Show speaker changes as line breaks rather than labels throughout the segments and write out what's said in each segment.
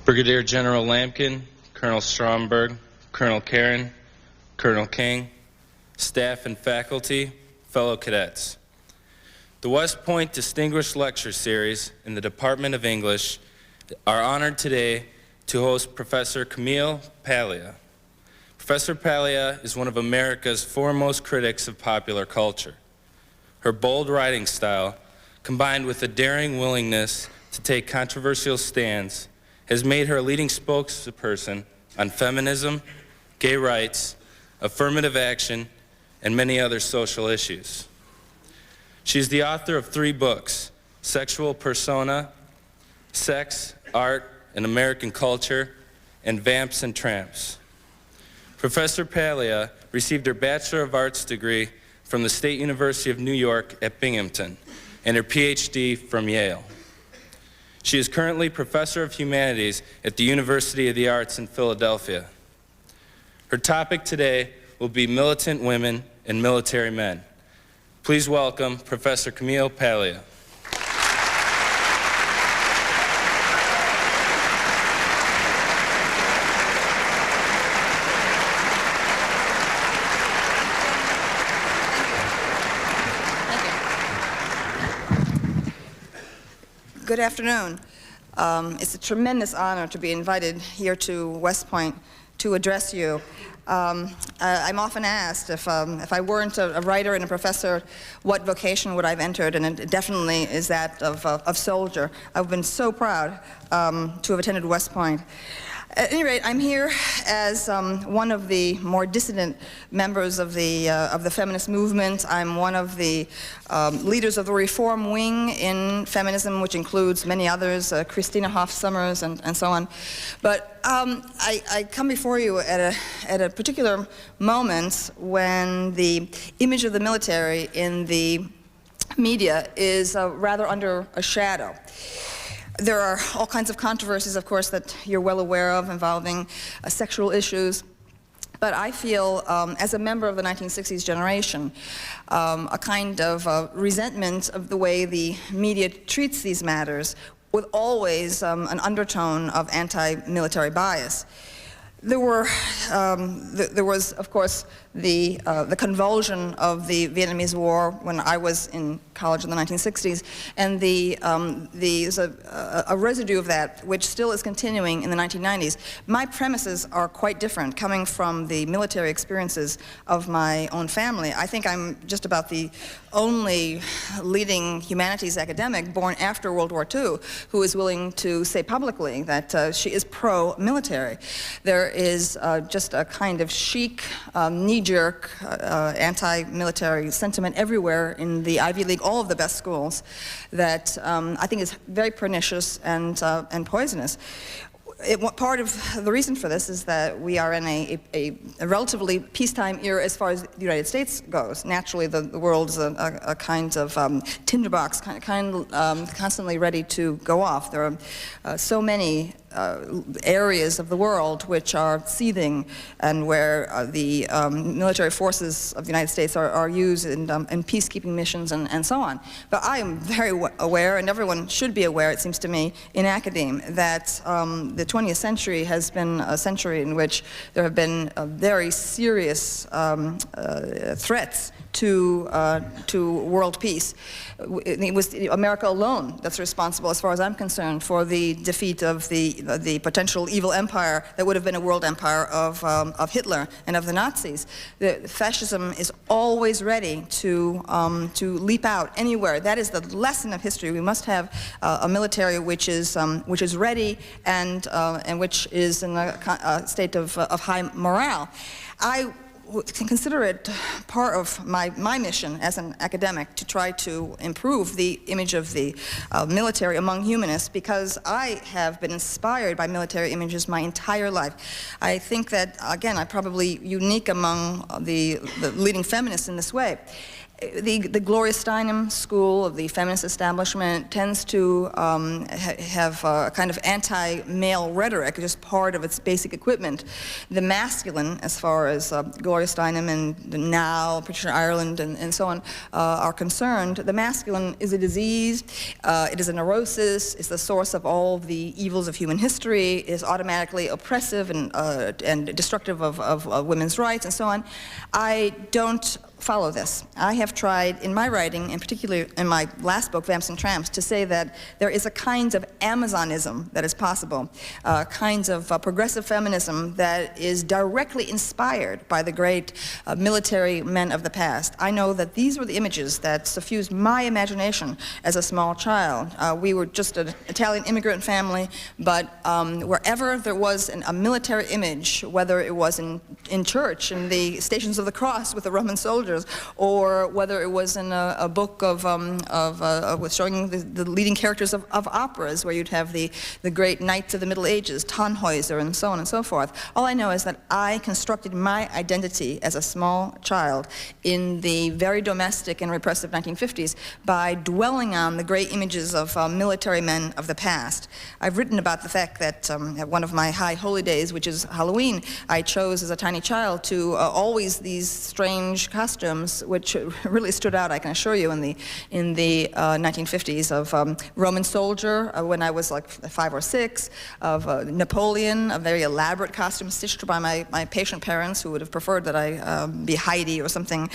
Brigadier General Lampkin, Colonel Stromberg, Colonel Karen, Colonel King, staff and faculty, fellow cadets. The West Point Distinguished Lecture Series in the Department of English are honored today to host Professor Camille Paglia. Professor Paglia is one of America's foremost critics of popular culture. Her bold writing style, combined with a daring willingness to take controversial stands, has made her a leading spokesperson on feminism, gay rights, affirmative action, and many other social issues. She is the author of 3 books, Sexual Persona, Sex, Art, and American Culture, and Vamps and Tramps. Professor Paglia received her Bachelor of Arts degree from the State University of New York at Binghamton and her PhD from Yale. She is currently Professor of Humanities at the University of the Arts in Philadelphia. Her topic today will be militant women and military men. Please welcome Professor Camille Paglia.
Good afternoon. It's a tremendous honor to be invited here to West Point to address you. I'm often asked if I weren't a writer and a professor, what vocation would I have entered, and it definitely is that of soldier. I've been so proud to have attended West Point. At any rate, I'm here as one of the more dissident members of the feminist movement. I'm one of the leaders of the reform wing in feminism, which includes many others, Christina Hoff Sommers and so on. But I come before you at a particular moment when the image of the military in the media is rather under a shadow. There are all kinds of controversies, of course, that you're well aware of involving sexual issues. But I feel, as a member of the 1960s generation, a kind of resentment of the way the media treats these matters, with always an undertone of anti-military bias. There was, of course, the convulsion of the Vietnamese War when I was in college in the 1960s, and there's a residue of that which still is continuing in the 1990s. My premises are quite different, coming from the military experiences of my own family. I think I'm just about the only leading humanities academic born after World War II who is willing to say publicly that she is pro-military. There is just a kind of chic, knee-jerk, anti-military sentiment everywhere in the Ivy League, all of the best schools, that I think is very pernicious and poisonous. Part of the reason for this is that we are in a relatively peacetime era as far as the United States goes. Naturally, the world's a kind of tinderbox, constantly ready to go off. There are so many areas of the world which are seething and where the military forces of the United States are used in peacekeeping missions and so on. But I am very aware, and everyone should be aware, it seems to me, in academia, that the 20th century has been a century in which there have been very serious threats to world peace. It was America alone that's responsible, as far as I'm concerned, for the defeat of the potential evil empire that would have been a world empire of Hitler and of the Nazis. Fascism is always ready to leap out anywhere. That is the lesson of history. We must have a military which is ready and which is in a state of high morale. I can consider it part of my mission as an academic to try to improve the image of the military among humanists, because I have been inspired by military images my entire life. I think that, again, I'm probably unique among the leading feminists in this way. The Gloria Steinem school of the feminist establishment tends to have a kind of anti-male rhetoric, just part of its basic equipment. The masculine, as far as Gloria Steinem and now Patricia Ireland and so on are concerned, the masculine is a disease, it is a neurosis, it's the source of all the evils of human history, is automatically oppressive and destructive of women's rights and so on. I don't follow this. I have tried in my writing, and particularly in my last book, Vamps and Tramps, to say that there is a kind of Amazonism that is possible, kinds of progressive feminism that is directly inspired by the great military men of the past. I know that these were the images that suffused my imagination as a small child. We were just an Italian immigrant family, but wherever there was a military image, whether it was in church, in the Stations of the Cross with the Roman soldiers, or whether it was in a book with showing the leading characters of operas, where you'd have the great knights of the Middle Ages, Tannhäuser, and so on and so forth. All I know is that I constructed my identity as a small child in the very domestic and repressive 1950s by dwelling on the great images of military men of the past. I've written about the fact that at one of my high holy days, which is Halloween, I chose as a tiny child to always these strange costumes, which really stood out, I can assure you, in the 1950s, of Roman soldier when I was like 5 or 6, of Napoleon, a very elaborate costume stitched by my patient parents, who would have preferred that I be Heidi or something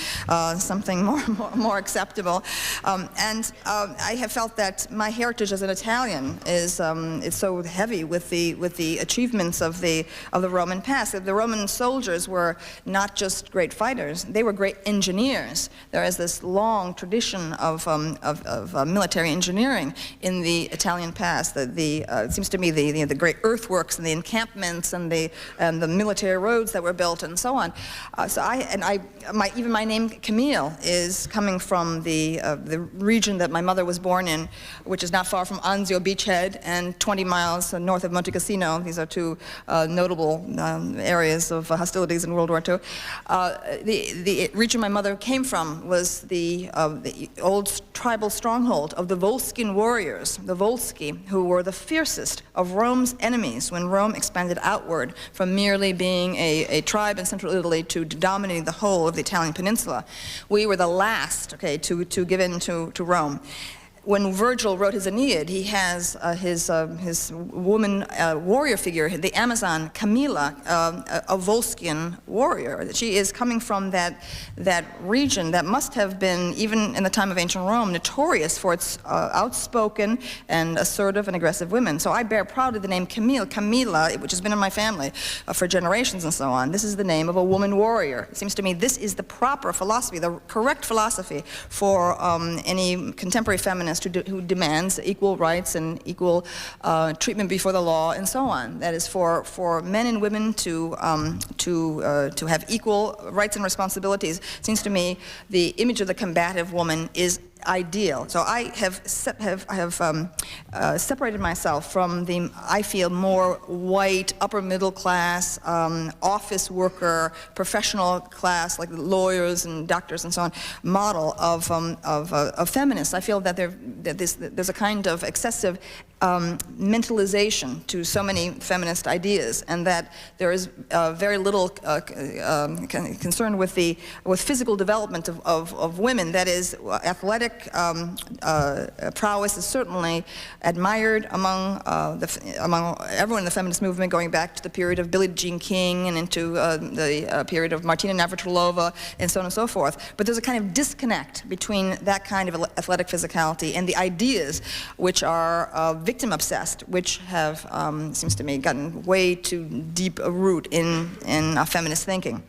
more acceptable. I have felt that my heritage as an Italian is so heavy with the achievements of the Roman past. The Roman soldiers were not just great fighters; they were great engineers. There is this long tradition of military engineering in the Italian past. It seems to me the great earthworks and the encampments and the military roads that were built and so on. Even my name Camille is coming from the region that my mother was born in, which is not far from Anzio Beachhead and 20 miles north of Monte Cassino. These are two notable areas of hostilities in World War II. The region my mother came from was the old tribal stronghold of the Volscian warriors, the Volsci, who were the fiercest of Rome's enemies when Rome expanded outward from merely being a tribe in central Italy to dominating the whole of the Italian peninsula. We were the last, to give in to Rome. When Virgil wrote his Aeneid, he has his woman warrior figure, the Amazon Camilla, a Volscian warrior. She is coming from that region that must have been, even in the time of ancient Rome, notorious for its outspoken and assertive and aggressive women. So I bear proudly the name Camille, Camilla, which has been in my family for generations and so on. This is the name of a woman warrior. It seems to me this is the proper philosophy, the correct philosophy for any contemporary feminist who demands equal rights and equal treatment before the law and so on. That is for men and women to have equal rights and responsibilities. It seems to me the image of the combative woman is ideal. So I have separated myself from the, I feel, more white, upper middle class, office worker, professional class, like lawyers and doctors and so on, model of feminists. I feel that there's a kind of excessive mentalization to so many feminist ideas, and that there is very little concern with physical development of women. That is, athletic prowess is certainly admired among everyone in the feminist movement, going back to the period of Billie Jean King and into the period of Martina Navratilova and so on and so forth. But there's a kind of disconnect between that kind of athletic physicality and the ideas which are victim obsessed, which have, seems to me, gotten way too deep a root in feminist thinking.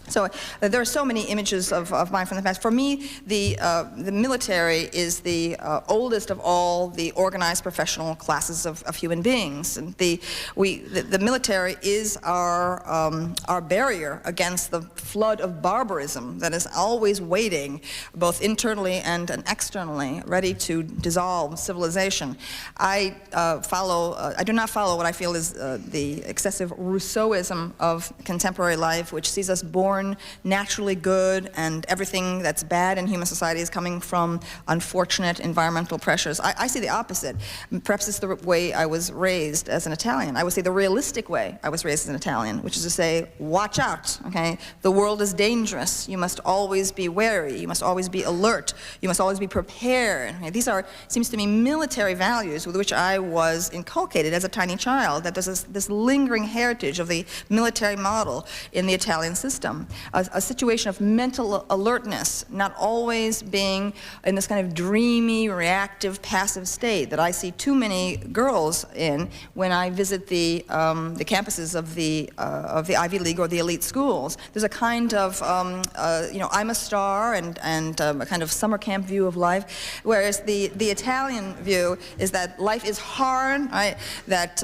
So there are so many images of mine from the past. For me, the military is the oldest of all the organized professional classes of human beings. And the military is our barrier against the flood of barbarism that is always waiting, both internally and externally, ready to dissolve civilization. I do not follow what I feel is the excessive Rousseauism of contemporary life, which sees us born born naturally good and everything that's bad in human society is coming from unfortunate environmental pressures. I see the opposite. Perhaps it's the way I was raised as an Italian. I would say the realistic way I was raised as an Italian, which is to say, watch out, okay? The world is dangerous. You must always be wary. You must always be alert. You must always be prepared. Okay? These are, seems to me, military values with which I was inculcated as a tiny child, that there's this lingering heritage of the military model in the Italian system. A situation of mental alertness, not always being in this kind of dreamy, reactive, passive state that I see too many girls in when I visit the campuses of the Ivy League or the elite schools. There's a kind of, you know, I'm a star and a kind of summer camp view of life, whereas the Italian view is that life is hard, right? That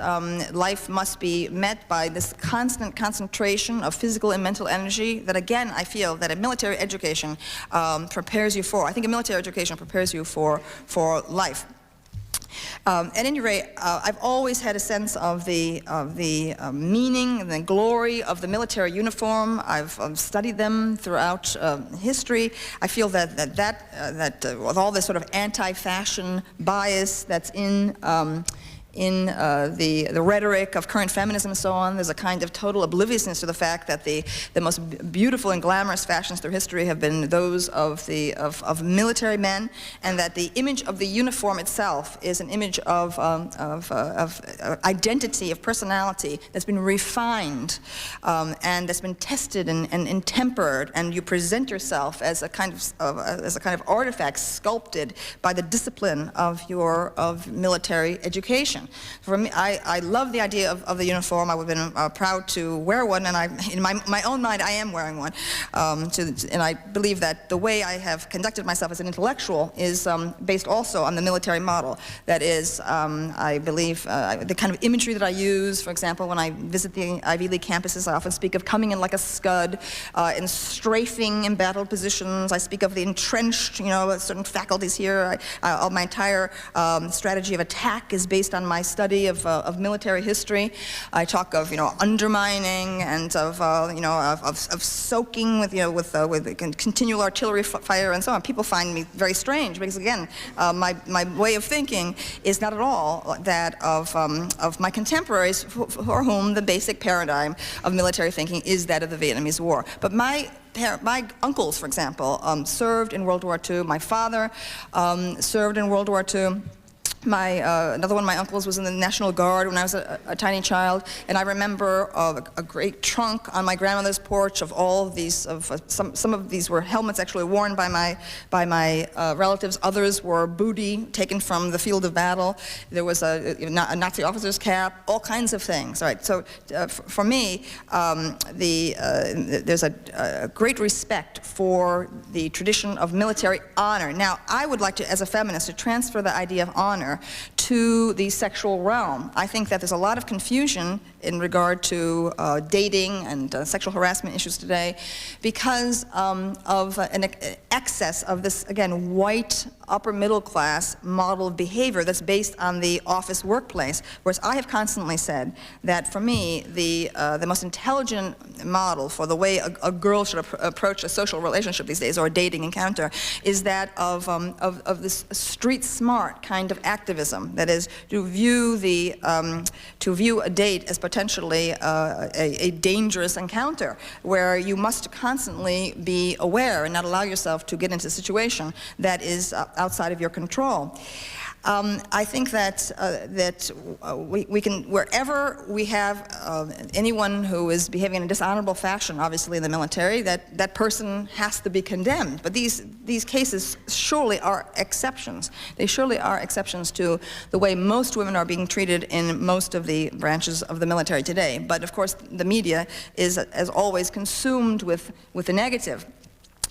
life must be met by this constant concentration of physical and mental energy that, again, I feel that a military education prepares you for. I think a military education prepares you for life. At any rate, I've always had a sense of the meaning and the glory of the military uniform. I've studied them throughout history. I feel that with all this sort of anti-fashion bias that's in the rhetoric of current feminism and so on, there's a kind of total obliviousness to the fact that the most beautiful and glamorous fashions through history have been those of military men, and that the image of the uniform itself is an image of identity, of personality that's been refined and that's been tested and tempered, and you present yourself as a kind of artifact sculpted by the discipline of military education. For me, I love the idea of the uniform. I would have been proud to wear one, and in my own mind, I am wearing one. And I believe that the way I have conducted myself as an intellectual is based also on the military model. That is, I believe, the kind of imagery that I use, for example, when I visit the Ivy League campuses, I often speak of coming in like a scud and strafing embattled positions. I speak of the entrenched, you know, certain faculties here. My entire strategy of attack is based on my study of military history. I talk of, you know, undermining and of you know, of soaking with, you know, with continual artillery fire and so on. People find me very strange because, again, my way of thinking is not at all that of my contemporaries for whom the basic paradigm of military thinking is that of the Vietnamese War. But my uncles, for example, served in World War II. My father served in World War II. Another one of my uncles was in the National Guard when I was a tiny child, and I remember a great trunk on my grandmother's porch of all of these. Some of these were helmets actually worn by my relatives. Others were booty taken from the field of battle. There was a Nazi officer's cap, all kinds of things. All right. So for me, there's a great respect for the tradition of military honor. Now, I would like to, as a feminist, to transfer the idea of honor to the sexual realm. I think that there's a lot of confusion in regard to dating and sexual harassment issues today because of an excess of this, again, white, upper middle class model of behavior that's based on the office workplace, whereas I have constantly said that for me, the most intelligent model for the way a girl should approach a social relationship these days, or a dating encounter, is that of this street smart kind of activism, that is, to view a date as potentially a dangerous encounter, where you must constantly be aware and not allow yourself to get into a situation that is outside of your control. I think that we can, wherever we have anyone who is behaving in a dishonorable fashion, obviously in the military, that person has to be condemned. But these cases surely are exceptions. They surely are exceptions to the way most women are being treated in most of the branches of the military today. But of course, the media is, as always, consumed with the negative.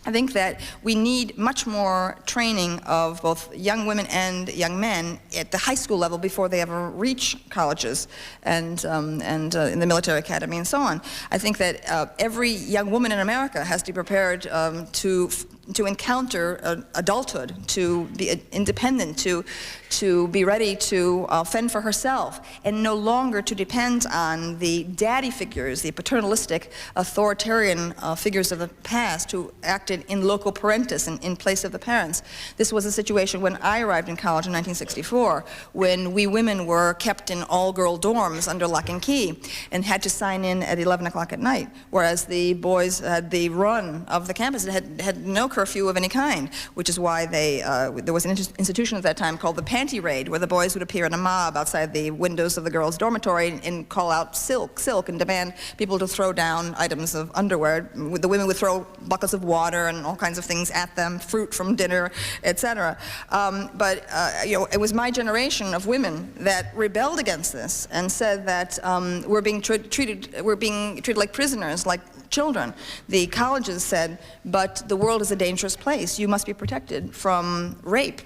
I think that we need much more training of both young women and young men at the high school level before they ever reach colleges and in the military academy and so on. I think that every young woman in America has to be prepared to encounter adulthood, to be independent, to be ready to fend for herself, and no longer to depend on the daddy figures, the paternalistic, authoritarian figures of the past who acted in loco parentis, in place of the parents. This was a situation when I arrived in college in 1964, when we women were kept in all-girl dorms under lock and key and had to sign in at 11 o'clock at night, whereas the boys had the run of the campus and had no curfew of any kind, which is why there was an institution at that time called the Panty Raid, where the boys would appear in a mob outside the windows of the girls' dormitory and call out silk, and demand people to throw down items of underwear. The women would throw buckets of water and all kinds of things at them, fruit from dinner, etc. But it was my generation of women that rebelled against this and said that we're being treated like prisoners, like children. The colleges said, but the world is a dangerous place. You must be protected from rape.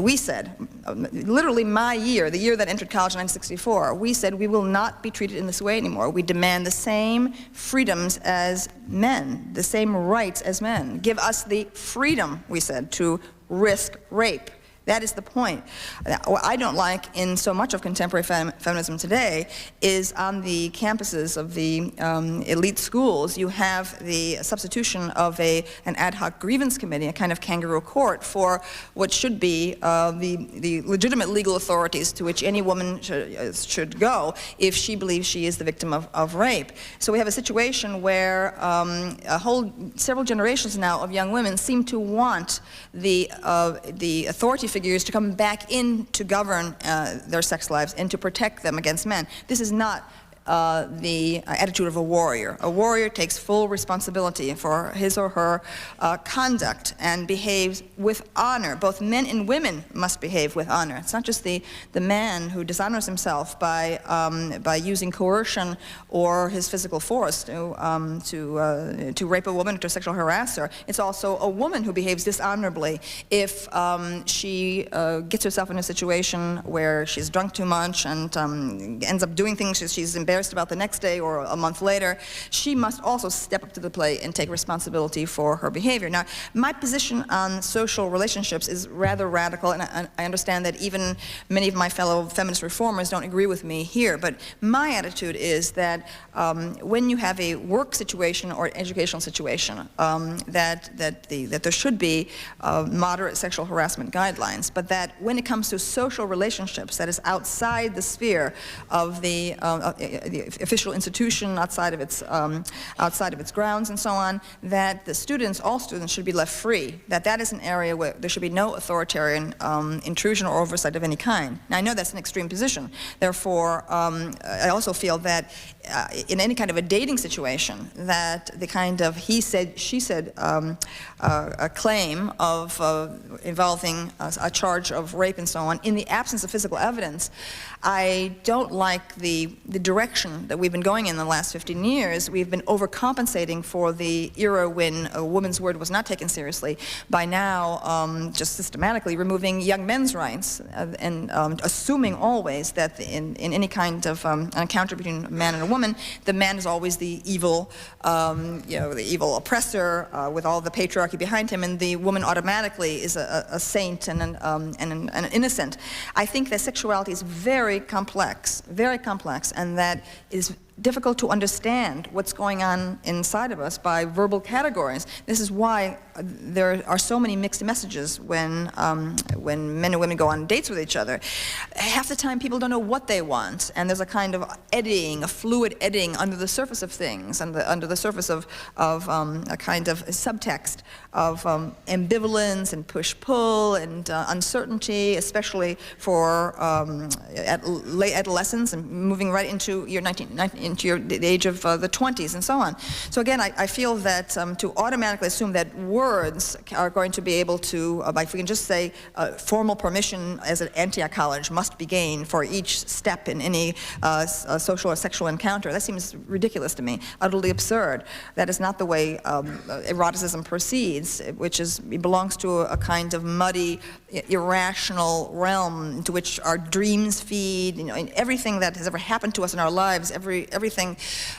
We said, literally my year, the year that I entered college in 1964, we said we will not be treated in this way anymore. We demand the same freedoms as men, the same rights as men. Give us the freedom, we said, to risk rape. That is the point. What I don't like in so much of contemporary feminism today is on the campuses of the elite schools, you have the substitution of an ad hoc grievance committee, a kind of kangaroo court for what should be the legitimate legal authorities to which any woman should go if she believes she is the victim of rape. So we have a situation where several generations now of young women seem to want the authority figures to come back in to govern their sex lives and to protect them against men. This is not the attitude of a warrior. A warrior takes full responsibility for his or her conduct and behaves with honor. Both men and women must behave with honor. It's not just the man who dishonors himself by using coercion or his physical force to rape a woman or to sexual harass her. It's also a woman who behaves dishonorably if she gets herself in a situation where she's drunk too much and ends up doing things she's embarrassed about the next day or a month later. She must also step up to the plate and take responsibility for her behavior. Now, my position on social relationships is rather radical, and I understand that even many of my fellow feminist reformers don't agree with me here, but my attitude is that when you have a work situation or educational situation, that there should be moderate sexual harassment guidelines, but that when it comes to social relationships that is outside the sphere of the official institution, outside of its grounds and so on, that all students should be left free, that is an area where there should be no authoritarian intrusion or oversight of any kind. Now, I know that's an extreme position. Therefore, I also feel that in any kind of a dating situation, that the kind of he said, she said a claim of involving a charge of rape and so on, in the absence of physical evidence, I don't like the direction that we've been going in the last 15 years. We've been overcompensating for the era when a woman's word was not taken seriously by now just systematically removing young men's rights and assuming always that in any kind of an encounter between a man and a woman, the man is always the evil, the evil oppressor with all the patriarchy behind him, and the woman automatically is a saint and an innocent. I think that sexuality is very complex, and that is difficult to understand what's going on inside of us by verbal categories. This is why there are so many mixed messages when men and women go on dates with each other. Half the time people don't know what they want, and there's a kind of eddying, a fluid eddying under the surface of things, and under the surface of a kind of subtext of ambivalence and push-pull and uncertainty, especially for late adolescence and moving right into the age of the 20s and so on. So again, I feel that to automatically assume that words are going to be able to, if we can just say formal permission as an Antioch college must be gained for each step in any social or sexual encounter, that seems ridiculous to me, utterly absurd. That is not the way eroticism proceeds, it belongs to a kind of muddy, irrational realm into which our dreams feed. And everything that has ever happened to us in our lives, every everything,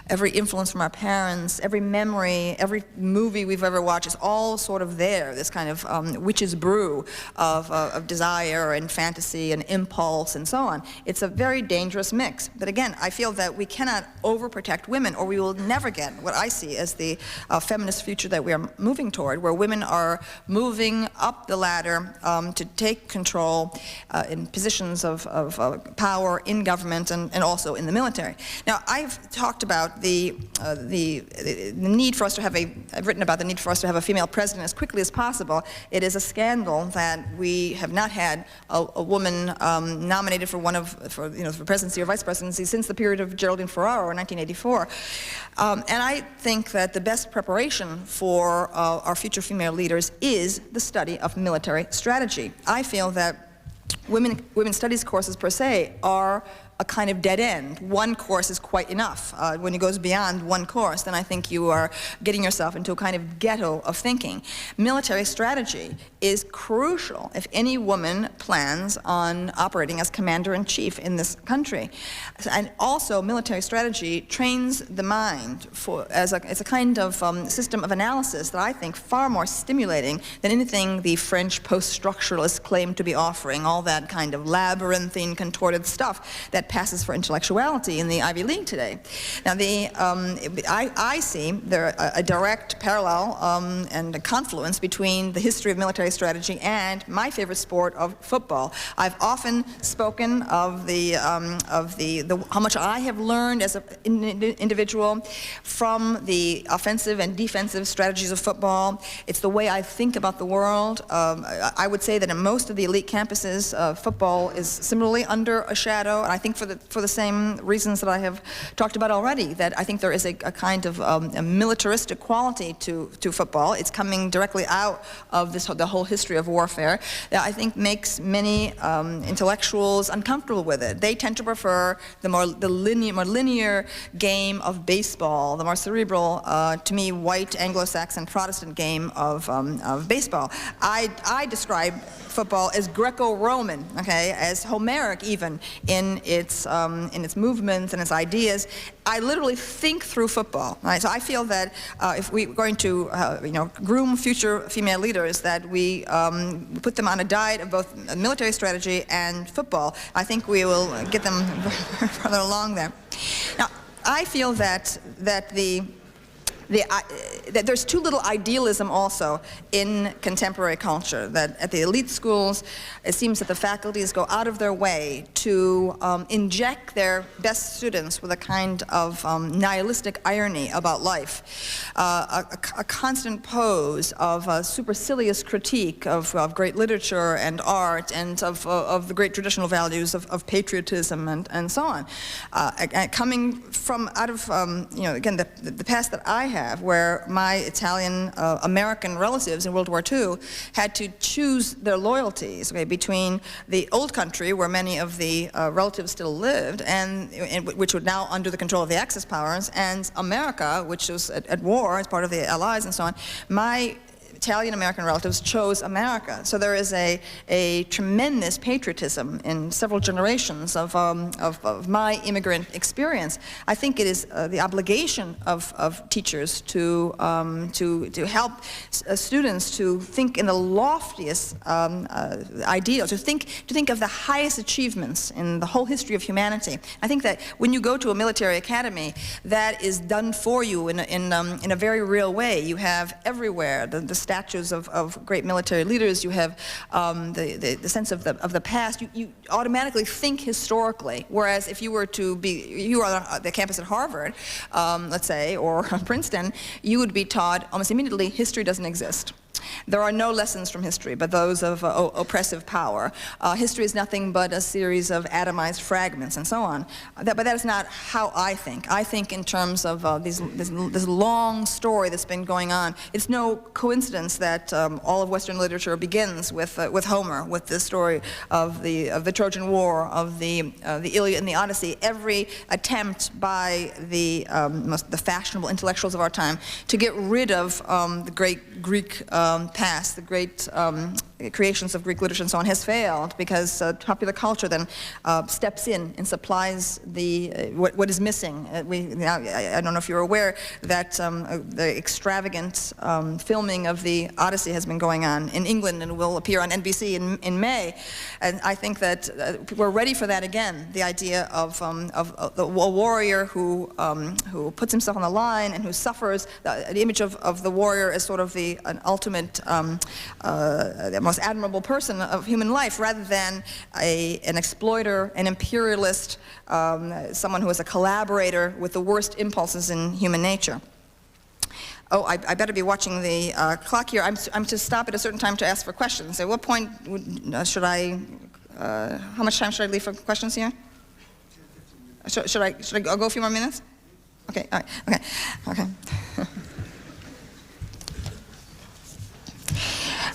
every influence from our parents, every memory, every movie we've ever watched is all sort of there, this kind of witch's brew of desire and fantasy and impulse and so on. It's a very dangerous mix. But again, I feel that we cannot overprotect women, or we will never get what I see as the feminist future that we are moving toward, where women are moving up the ladder to take control in positions of power in government and also in the military. Now, I've talked about the need for us to have I've written about the need for us to have a female president as quickly as possible. It is a scandal that we have not had a woman nominated for for presidency or vice presidency since the period of Geraldine Ferraro in 1984. And I think that the best preparation for our future female leaders is the study of military strategy. I feel that women's studies courses per se are a kind of dead end. One course is quite enough. When it goes beyond one course, then I think you are getting yourself into a kind of ghetto of thinking. Military strategy is crucial if any woman plans on operating as commander-in-chief in this country. And also, military strategy trains the mind as a kind of system of analysis that I think far more stimulating than anything the French post-structuralists claim to be offering, all that kind of labyrinthine, contorted stuff that passes for intellectuality in the Ivy League today. Now, I see there a direct parallel and a confluence between the history of military strategy and my favorite sport of football. I've often spoken of how much I have learned as an individual from the offensive and defensive strategies of football. It's the way I think about the world. I would say that in most of the elite campuses, football is similarly under a shadow, and I think for the same reasons that I have talked about already, that I think there is a kind of a militaristic quality to football. It's coming directly out of the whole history of warfare that I think makes many intellectuals uncomfortable with it. They tend to prefer the more linear game of baseball, the more cerebral, to me, white Anglo-Saxon Protestant game of baseball. I describe football as Greco-Roman, okay, as Homeric even in its movements and its ideas. I literally think through football. Right? So I feel that if we're going to groom future female leaders, that we put them on a diet of both military strategy and football. I think we will get them further along there. Now, I feel that there's too little idealism also in contemporary culture, that at the elite schools, it seems that the faculties go out of their way to inject their best students with a kind of nihilistic irony about life, a constant pose of supercilious critique of great literature and art and of the great traditional values of patriotism and so on. Coming from out of, again, the past that I have, where my Italian American relatives in World War II had to choose their loyalties, okay, between the old country, where many of the relatives still lived, and which was now under the control of the Axis powers, and America, which was at war as part of the Allies and so on. My Italian-American relatives chose America. So there is a tremendous patriotism in several generations of my immigrant experience. I think it is the obligation of teachers to help students to think in the loftiest ideal, to think of the highest achievements in the whole history of humanity. I think that when you go to a military academy, that is done for you in a very real way. You have everywhere the statues of great military leaders. You have the sense of the past. You automatically think historically. Whereas if you were you are on the campus at Harvard, let's say, or Princeton, you would be taught almost immediately history doesn't exist. There are no lessons from history but those of oppressive power. History is nothing but a series of atomized fragments and so on. But that is not how I think. I think in terms of this long story that's been going on. It's no coincidence that all of Western literature begins with Homer, with the story of the Trojan War, of the Iliad and the Odyssey. Every attempt by the fashionable intellectuals of our time to get rid of the great Greek past, the great creations of Greek literature and so on has failed because popular culture then steps in and supplies what is missing. I don't know if you're aware that the extravagant filming of the Odyssey has been going on in England and will appear on NBC in May. And I think that we're ready for that again, the idea of a warrior who puts himself on the line and who suffers, the image of the warrior as sort of an ultimate, the most admirable person of human life, rather than an exploiter, an imperialist, someone who is a collaborator with the worst impulses in human nature. Oh, I better be watching the clock here. I'm to stop at a certain time to ask for questions. At what point should I, how much time should I leave for questions here? Should I go a few more minutes? Okay, all right, okay.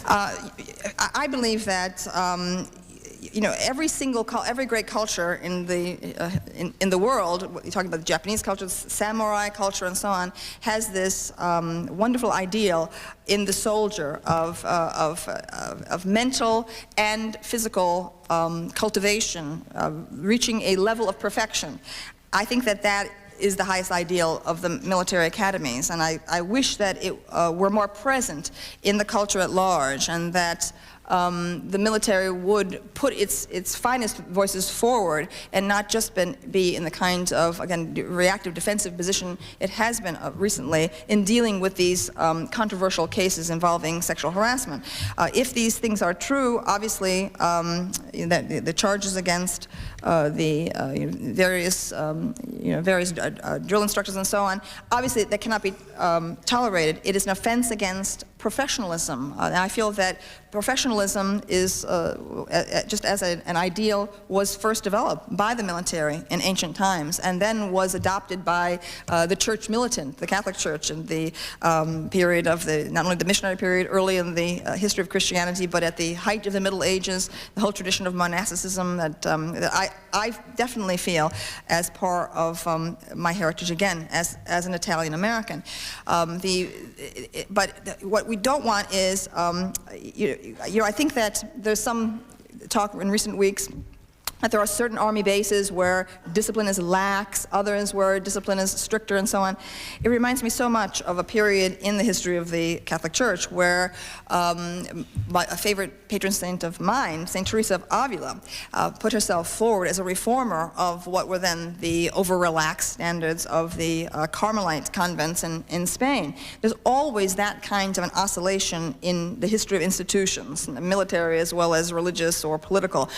I believe that every great culture in the world, you're talking about the Japanese culture, samurai culture, and so on, has this wonderful ideal in the soldier of mental and physical cultivation, reaching a level of perfection. I think that is the highest ideal of the military academies, and I wish that it were more present in the culture at large, and that the military would put its finest voices forward and not just be in the kind of, again, reactive defensive position it has been recently in dealing with these controversial cases involving sexual harassment. If these things are true, obviously the charges against the various drill instructors and so on, obviously that cannot be tolerated. It is an offense against professionalism. I feel that professionalism is, just as an ideal, was first developed by the military in ancient times and then was adopted by the church militant, the Catholic Church, in the period of not only the missionary period early in the history of Christianity, but at the height of the Middle Ages, the whole tradition of monasticism that I definitely feel as part of my heritage, again, as an Italian American. But what we don't want is, I think that there's some talk in recent weeks that there are certain army bases where discipline is lax, others where discipline is stricter, and so on. It reminds me so much of a period in the history of the Catholic Church where a favorite patron saint of mine, St. Teresa of Avila, put herself forward as a reformer of what were then the over-relaxed standards of the Carmelite convents in Spain. There's always that kind of an oscillation in the history of institutions, military as well as religious or political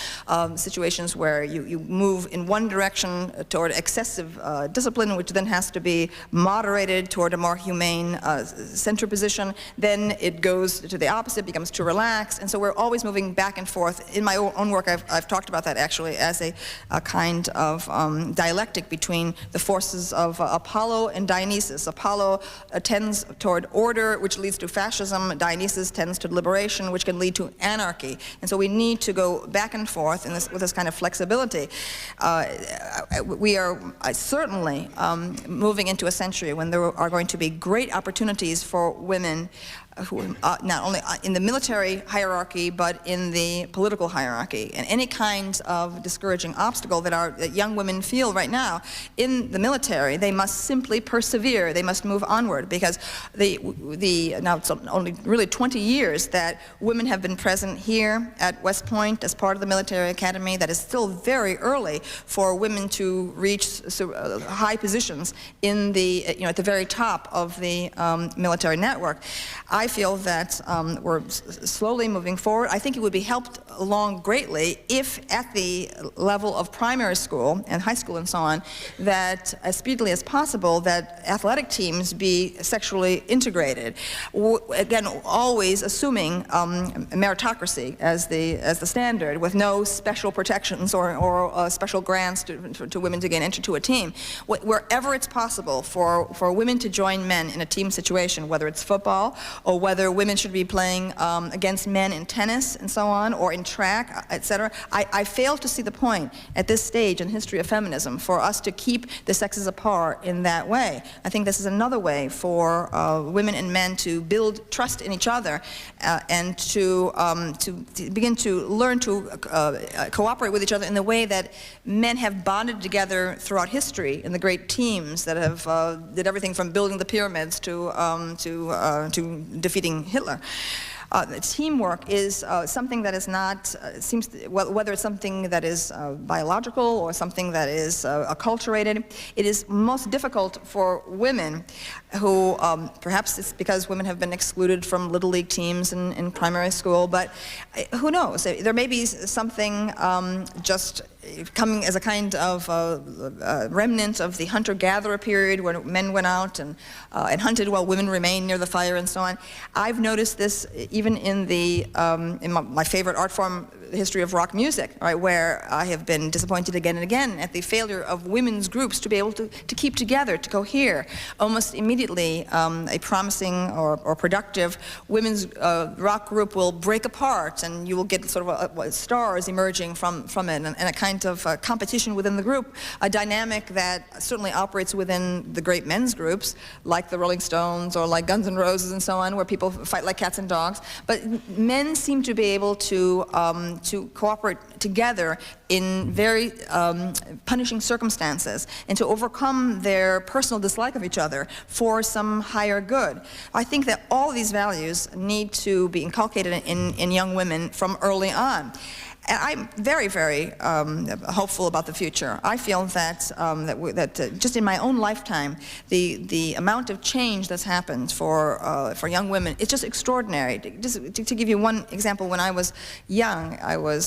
situations where you move in one direction toward excessive discipline, which then has to be moderated toward a more humane center position. Then it goes to the opposite, becomes too relaxed, and so we're always moving back and forth. In my own work, I've talked about that actually as a kind of dialectic between the forces of Apollo and Dionysus. Apollo tends toward order, which leads to fascism. Dionysus tends to liberation, which can lead to anarchy. And so we need to go back and forth with this kind of flexibility. We are certainly moving into a century when there are going to be great opportunities for women who not only in the military hierarchy but in the political hierarchy, and any kind of discouraging obstacle that young women feel right now in the military, they must simply persevere. They must move onward, because now it's only really 20 years that women have been present here at West Point as part of the military academy. That is still very early for women to reach high positions in at the very top of the military network. I feel that we're slowly moving forward. I think it would be helped along greatly if at the level of primary school and high school and so on, that as speedily as possible, that athletic teams be sexually integrated. Again, always assuming meritocracy as the standard, with no special protections or special grants to women to gain entry to a team. Wherever it's possible for women to join men in a team situation, whether it's football or or whether women should be playing against men in tennis and so on, or in track, etc. I fail to see the point at this stage in the history of feminism for us to keep the sexes apart in that way. I think this is another way for women and men to build trust in each other and to begin to learn to cooperate with each other in the way that men have bonded together throughout history in the great teams that have did everything from building the pyramids to defeating Hitler. Teamwork is something that is not, whether it's something that is biological or something that is acculturated, it is most difficult for women who, perhaps it's because women have been excluded from Little League teams in primary school, but who knows? There may be something just coming as a kind of remnant of the hunter-gatherer period where men went out and hunted while women remained near the fire and so on. I've noticed this even in my favorite art form, the history of rock music, right, where I have been disappointed again and again at the failure of women's groups to be able to keep together, to cohere. Almost immediately, a promising or productive women's rock group will break apart, and you will get sort of stars emerging from it, and a kind of competition within the group, a dynamic that certainly operates within the great men's groups, like the Rolling Stones or like Guns N' Roses and so on, where people fight like cats and dogs. But men seem to be able to cooperate together in very punishing circumstances and to overcome their personal dislike of each other for some higher good. I think that all these values need to be inculcated in young women from early on. And I'm very, very hopeful about the future. I feel that just in my own lifetime, the amount of change that's happened for young women, it's just extraordinary. Just to give you one example, when I was young, I would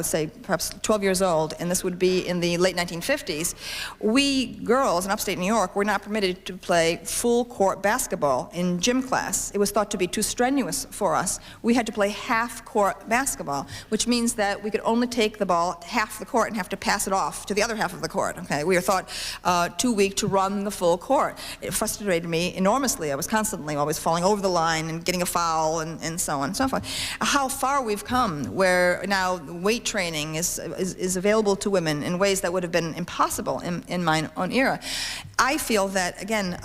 say perhaps 12 years old, and this would be in the late 1950s, we girls in upstate New York were not permitted to play full-court basketball in gym class. It was thought to be too strenuous for us. We had to play half-court basketball, which means that we could only take the ball half the court and have to pass it off to the other half of the court. Okay, we were thought too weak to run the full court. It frustrated me enormously. I was constantly always falling over the line and getting a foul and so on and so forth. How far we've come, where now weight training is available to women in ways that would have been impossible in my own era. I feel that, again,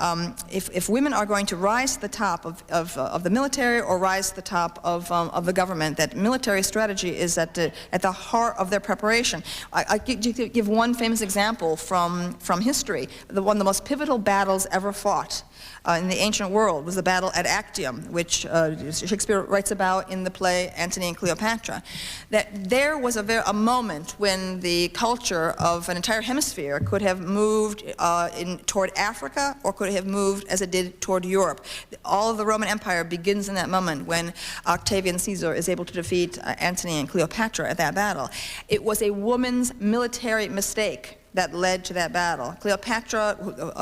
if women are going to rise to the top of the military or rise to the top of the government, that military strategy is at the heart of their preparation. I give one famous example from history. One of the most pivotal battles ever fought in the ancient world was the battle at Actium, which Shakespeare writes about in the play Antony and Cleopatra. That there was a moment when the culture of an entire hemisphere could have moved toward Africa, or could have moved as it did toward Europe. All of the Roman Empire begins in that moment when Octavian Caesar is able to defeat Antony and Cleopatra at that battle. It was a woman's military mistake that led to that battle. Cleopatra,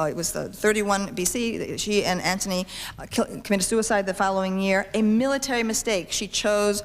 it was 31 BC, she and Antony committed suicide the following year. A military mistake. She chose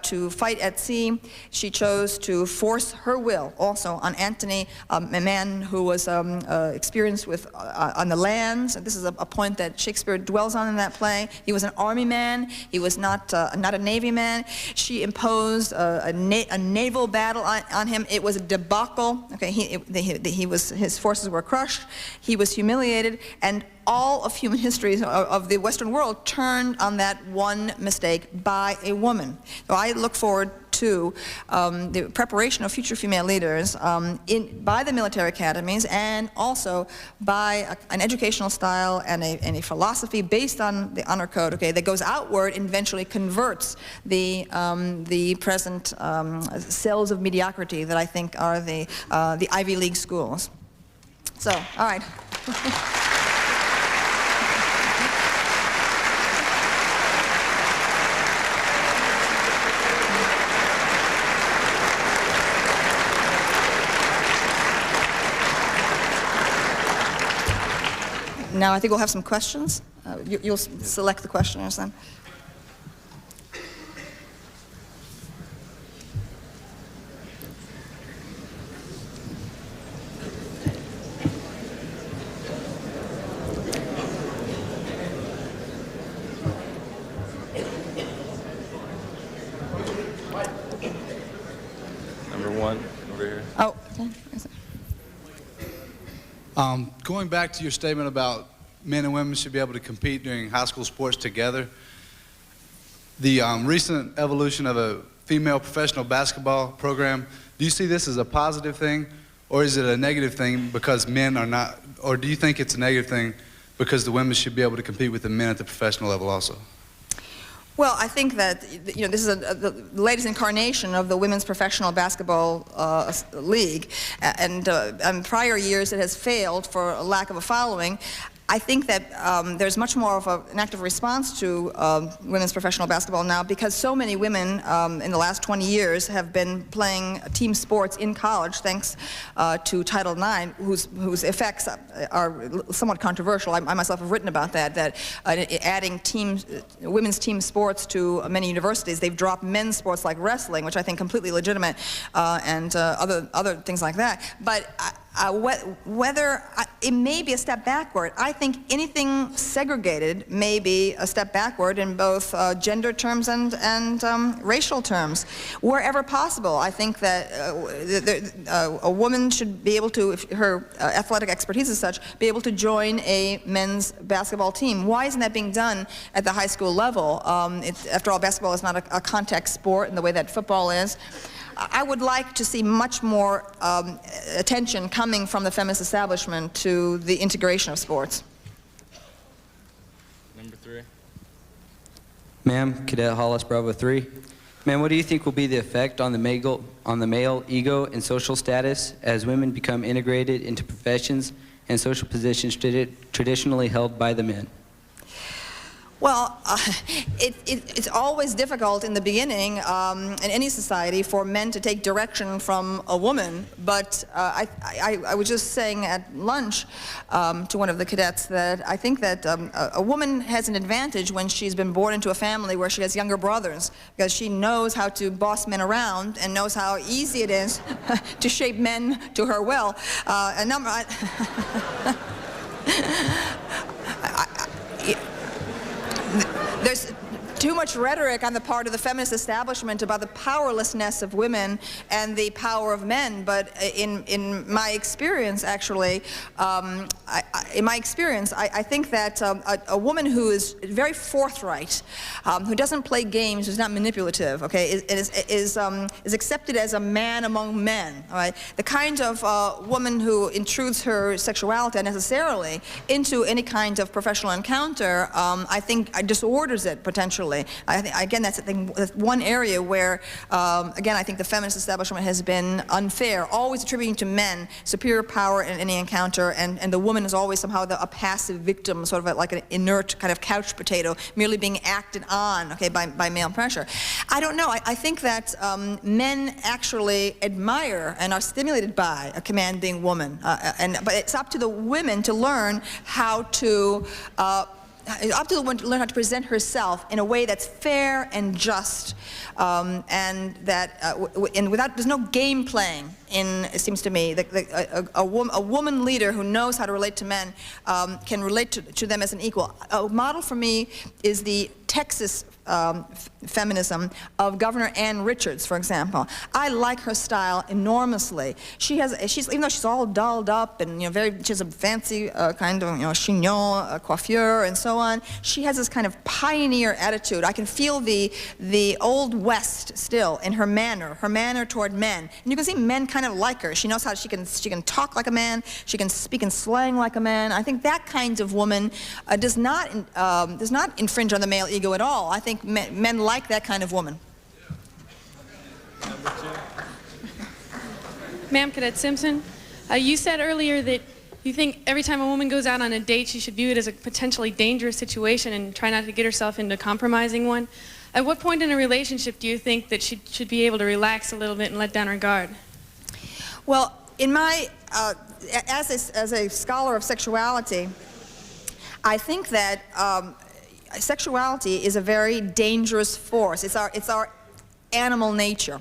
to fight at sea. She chose to force her will also on Antony, a man who was experienced with on the land. This is a point that Shakespeare dwells on in that play. He was an army man. He was not a navy man. She imposed a naval battle on him. It was a debacle. Okay, his forces were crushed, he was humiliated, and all of human history of the Western world turned on that one mistake by a woman. So I look forward to the preparation of future female leaders by the military academies, and also by an educational style and a philosophy based on the honor code, okay, that goes outward and eventually converts the present cells of mediocrity that I think are the Ivy League schools. So, all right. Now I think we'll have some questions. You'll select the questioners then.
Going back to your statement about men and women should be able to compete during high school sports together, the recent evolution of a female professional basketball program, do you see this as a positive thing, or is it a negative thing because men are not, or do you think it's a negative thing because the women should be able to compete with the men at the professional level also?
Well, I think that, you know, this is the latest incarnation of the women's professional basketball league, and in prior years it has failed for a lack of a following. I think that there's much more of an active response to women's professional basketball now because so many women in the last 20 years have been playing team sports in college thanks to Title IX, whose effects are somewhat controversial. I myself have written about that adding women's team sports to many universities, they've dropped men's sports like wrestling, which I think completely legitimate, and other things like that. But whether it may be a step backward, I think anything segregated may be a step backward in both gender terms and racial terms. Wherever possible, I think that a woman should be able to, if her athletic expertise is such, be able to join a men's basketball team. Why isn't that being done at the high school level? After all, basketball is not a contact sport in the way that football is. I would like to see much more attention coming from the feminist establishment to the integration of sports.
Number 3.
Ma'am, Cadet Hollis, Bravo 3. Ma'am, what do you think will be the effect on the male ego and social status as women become integrated into professions and social positions traditionally held by the men?
Well, it's always difficult in the beginning in any society for men to take direction from a woman, but I was just saying at lunch to one of the cadets that I think that a woman has an advantage when she's been born into a family where she has younger brothers, because she knows how to boss men around and knows how easy it is to shape men to her will. There's too much rhetoric on the part of the feminist establishment about the powerlessness of women and the power of men, but in my experience, actually, I think that a woman who is very forthright, who doesn't play games, who's not manipulative, okay, is accepted as a man among men, all right? The kind of woman who intrudes her sexuality unnecessarily into any kind of professional encounter, I think disorders it potentially. Again, that's one area where, again, I think the feminist establishment has been unfair, always attributing to men superior power in any encounter, and the woman is always somehow a passive victim, sort of like an inert kind of couch potato, merely being acted on, okay, by male pressure. I don't know. I think that men actually admire and are stimulated by a commanding woman, but it's up to the women to learn how to up to the woman to learn how to present herself in a way that's fair and just, and that there's no game playing it seems to me. A woman leader who knows how to relate to men can relate to them as an equal. A model for me is the Texas feminism of Governor Ann Richards, for example. I like her style enormously. Even though she's all dolled up and she has a fancy kind of chignon coiffure and so on, she has this kind of pioneer attitude. I can feel the old West still in her manner toward men. And you can see men kind of like her. She knows how she can talk like a man. She can speak in slang like a man. I think that kind of woman does not infringe on the male ego at all. I think men like that kind of woman.
Number 2.
Ma'am, Cadet Simpson, you said earlier that you think every time a woman goes out on a date, she should view it as a potentially dangerous situation and try not to get herself into compromising one. At what point in a relationship do you think that she should be able to relax a little bit and let down her guard?
Well, in my, as a scholar of sexuality, I think that sexuality is a very dangerous force. It's our animal nature.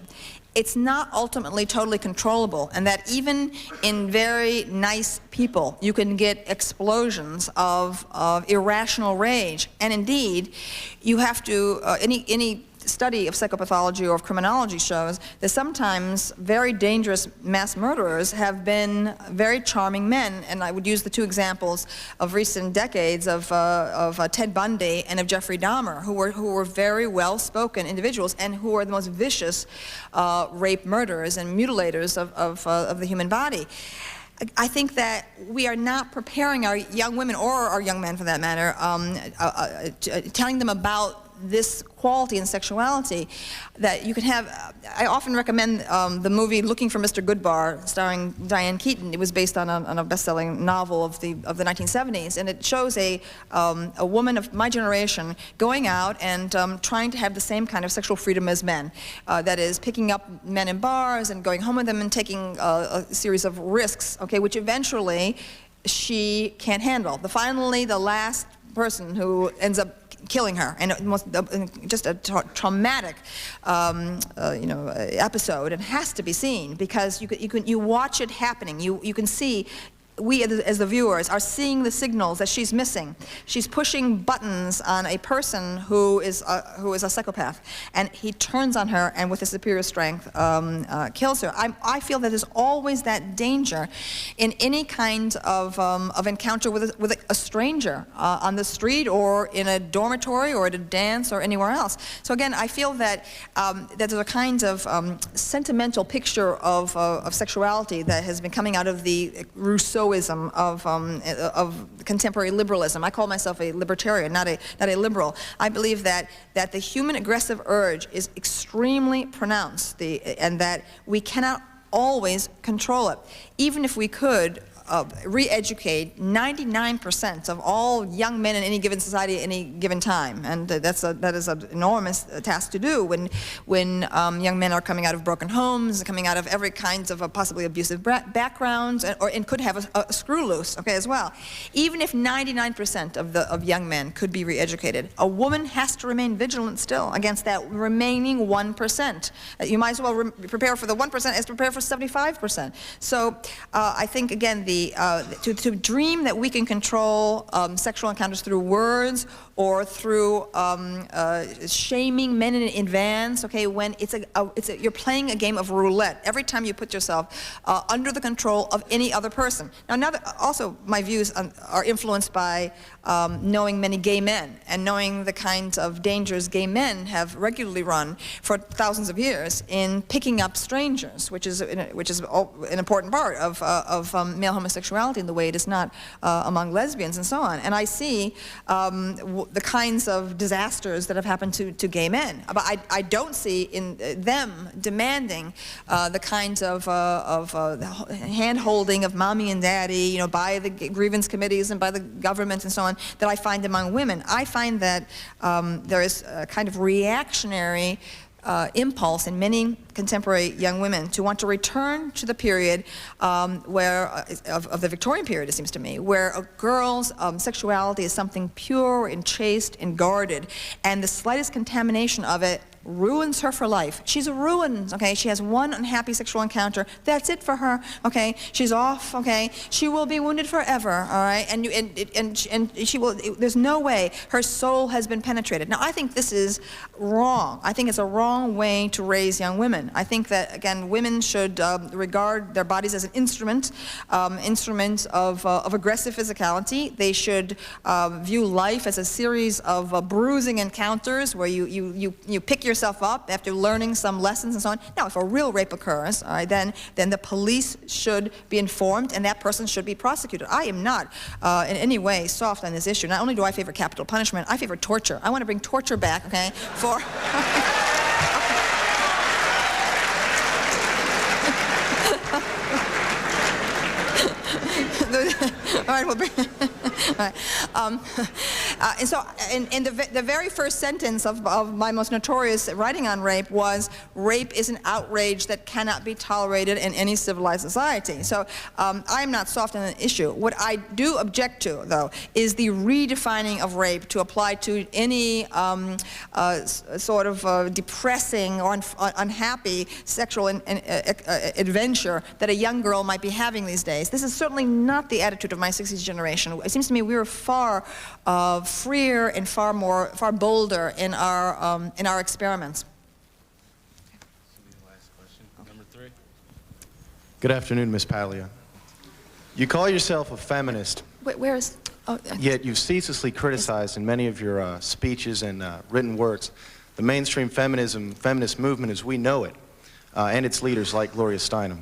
It's not ultimately totally controllable, and that even in very nice people, you can get explosions of irrational rage. And indeed, you have to, any study of psychopathology or of criminology shows that sometimes very dangerous mass murderers have been very charming men. And I would use the two examples of recent decades of Ted Bundy and of Jeffrey Dahmer, who were very well-spoken individuals and who are the most vicious rape murderers and mutilators of the human body. I think that we are not preparing our young women, or our young men for that matter, telling them about this quality in sexuality that you can have. I often recommend the movie Looking for Mr. Goodbar, starring Diane Keaton. It was based on a best-selling novel of the 1970s, and it shows a woman of my generation going out and trying to have the same kind of sexual freedom as men. That is, picking up men in bars and going home with them and taking a series of risks, okay, which eventually she can't handle. Finally, the last person who ends up killing her, and just a traumatic, episode. It has to be seen because you watch it happening. You can see. We, as the viewers, are seeing the signals that she's missing. She's pushing buttons on a person who is a psychopath, and he turns on her and with his superior strength kills her. I feel that there's always that danger in any kind of encounter with a stranger on the street or in a dormitory or at a dance or anywhere else. So again, I feel that that there's a kind of sentimental picture of sexuality that has been coming out of the Rousseau of contemporary liberalism. I call myself a libertarian, not a liberal. I believe that the human aggressive urge is extremely pronounced, and that we cannot always control it. Even if we could re-educate 99% of all young men in any given society at any given time, and that is an enormous task to do when young men are coming out of broken homes, coming out of every kind of possibly abusive backgrounds, and could have a screw loose, okay, as well. Even if 99% of young men could be re-educated, a woman has to remain vigilant still against that remaining 1%. You might as well prepare for the 1% as prepare for 75%. So I think again to dream that we can control sexual encounters through words or through shaming men in advance, okay, when you're playing a game of roulette every time you put yourself under the control of any other person. Now also my views are influenced by knowing many gay men and knowing the kinds of dangers gay men have regularly run for thousands of years in picking up strangers, which is an important part of male homosexuality in the way it is not among lesbians and so on. And I see the kinds of disasters that have happened to gay men. But I don't see in them demanding the kinds of hand-holding of mommy and daddy, by the grievance committees and by the government and so on, that I find among women. I find that there is a kind of reactionary impulse in many contemporary young women to want to return to the period of the Victorian period, it seems to me, where a girl's sexuality is something pure and chaste and guarded, and the slightest contamination of it ruins her for life. She's ruined, okay? She has one unhappy sexual encounter. That's it for her, okay? She's off, okay? She will be wounded forever, all right? And she will, there's no way her soul has been penetrated. Now, I think this is wrong. I think it's a wrong way to raise young women. I think that, again, women should regard their bodies as an instrument of aggressive physicality. They should view life as a series of bruising encounters where you pick yourself up after learning some lessons and so on. Now, if a real rape occurs, all right, then the police should be informed and that person should be prosecuted. I am not in any way soft on this issue. Not only do I favor capital punishment, I favor torture. I want to bring torture back, okay, for... All right, we'll bring... All right. And so, in the very first sentence of my most notorious writing on rape was, rape is an outrage that cannot be tolerated in any civilized society. So I am not soft on an issue. What I do object to, though, is the redefining of rape to apply to any sort of depressing or unhappy sexual adventure that a young girl might be having these days. This is certainly not the attitude of my 60s generation. It seems to me we were far freer and far bolder in our experiments.
Last question, number 3.
Good afternoon, Ms. Paglia. You call yourself a feminist,
Wait, where is? Oh,
yet you've ceaselessly criticized in many of your speeches and written works the mainstream feminist movement as we know it, and its leaders like Gloria Steinem.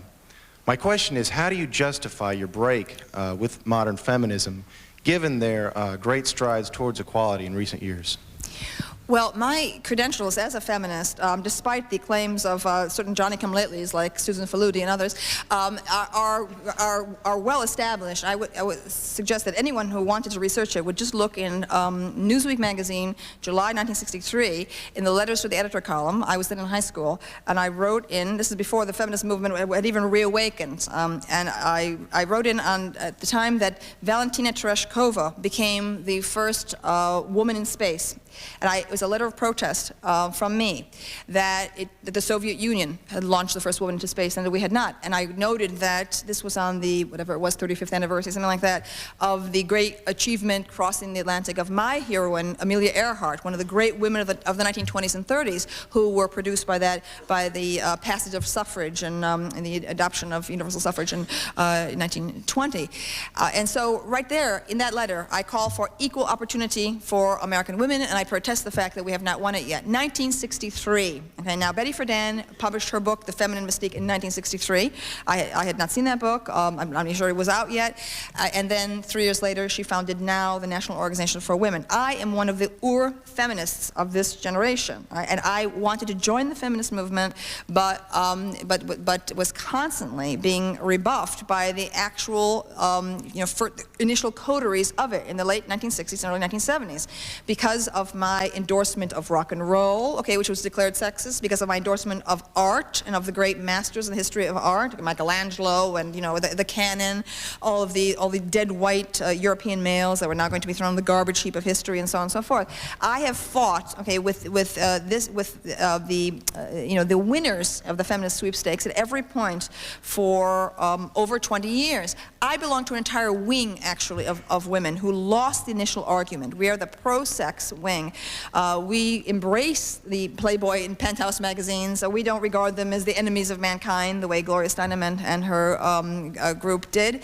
My question is, how do you justify your break with modern feminism, given their great strides towards equality in recent years?
Well, my credentials as a feminist, despite the claims of certain Johnny-come-latelys like Susan Faludi and others, are well established. I would suggest that anyone who wanted to research it would just look in Newsweek magazine, July 1963, in the letters to the editor column. I was then in high school, and I wrote in, this is before the feminist movement had even reawakened, and I wrote in at the time that Valentina Tereshkova became the first woman in space. And it was a letter of protest from me that the Soviet Union had launched the first woman into space and that we had not. And I noted that this was on the, whatever it was, 35th anniversary, something like that, of the great achievement crossing the Atlantic of my heroine, Amelia Earhart, one of the great women of the 1920s and 30s who were produced by the passage of suffrage and the adoption of universal suffrage in 1920. And so right there in that letter, I call for equal opportunity for American women, and I protest the fact that we have not won it yet. 1963. Okay, now Betty Friedan published her book, The Feminine Mystique, in 1963. I had not seen that book. I'm not sure it was out yet. And then 3 years later, she founded NOW, the National Organization for Women. I am one of the feminists of this generation, right? And I wanted to join the feminist movement, but was constantly being rebuffed by the actual, initial coteries of it in the late 1960s and early 1970s, because of my endorsement of rock and roll, okay, which was declared sexist, because of my endorsement of art and of the great masters in the history of art, Michelangelo and the canon, all of the dead white European males that were now going to be thrown in the garbage heap of history, and so on and so forth. I have fought, okay, with the winners of the feminist sweepstakes at every point for over 20 years. I belong to an entire wing, actually, of women who lost the initial argument. We are the pro-sex wing. We embrace the Playboy and Penthouse magazines. We don't regard them as the enemies of mankind, the way Gloria Steinem and her group did.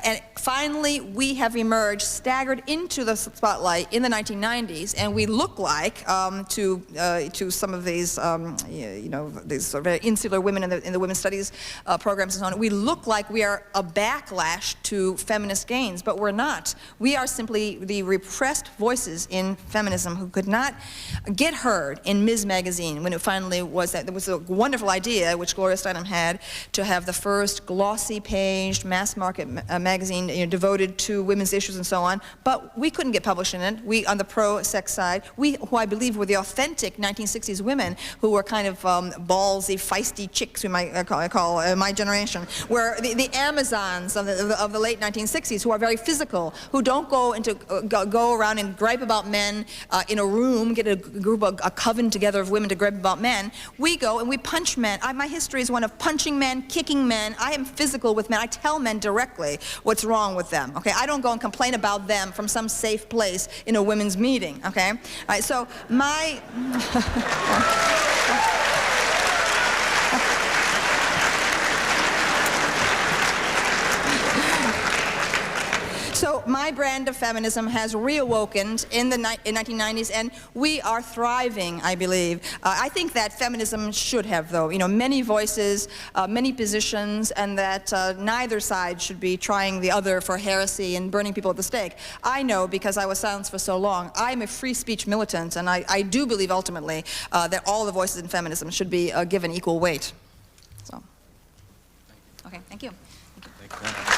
And finally, we have emerged, staggered into the spotlight in the 1990s, and we look like, to some of these, these sort of very insular women in the women's studies programs and so on, we look like we are a backlash to feminist gains, but we're not. We are simply the repressed voices in feminism who could not get heard in Ms. Magazine when it finally was that. There was a wonderful idea, which Gloria Steinem had, to have the first glossy-paged mass-market magazine devoted to women's issues and so on, but we couldn't get published in it. We, on the pro-sex side, who I believe were the authentic 1960s women who were kind of ballsy, feisty chicks, we might call my generation, were the Amazons of the late 1960s, who are very physical, who don't go around and gripe about men in a room, get a coven together of women to gripe about men. We go and we punch men. My history is one of punching men, kicking men. I am physical with men. I tell men directly what's wrong with them. Okay, I don't go and complain about them from some safe place in a women's meeting. Okay, all right. So my So my brand of feminism has reawakened in the 1990s, and we are thriving, I believe. I think that feminism should have, though, many voices, many positions, and that neither side should be trying the other for heresy and burning people at the stake. I know, because I was silenced for so long, I'm a free speech militant, and I do believe ultimately that all the voices in feminism should be given equal weight. So, okay, thank you.
Thank you.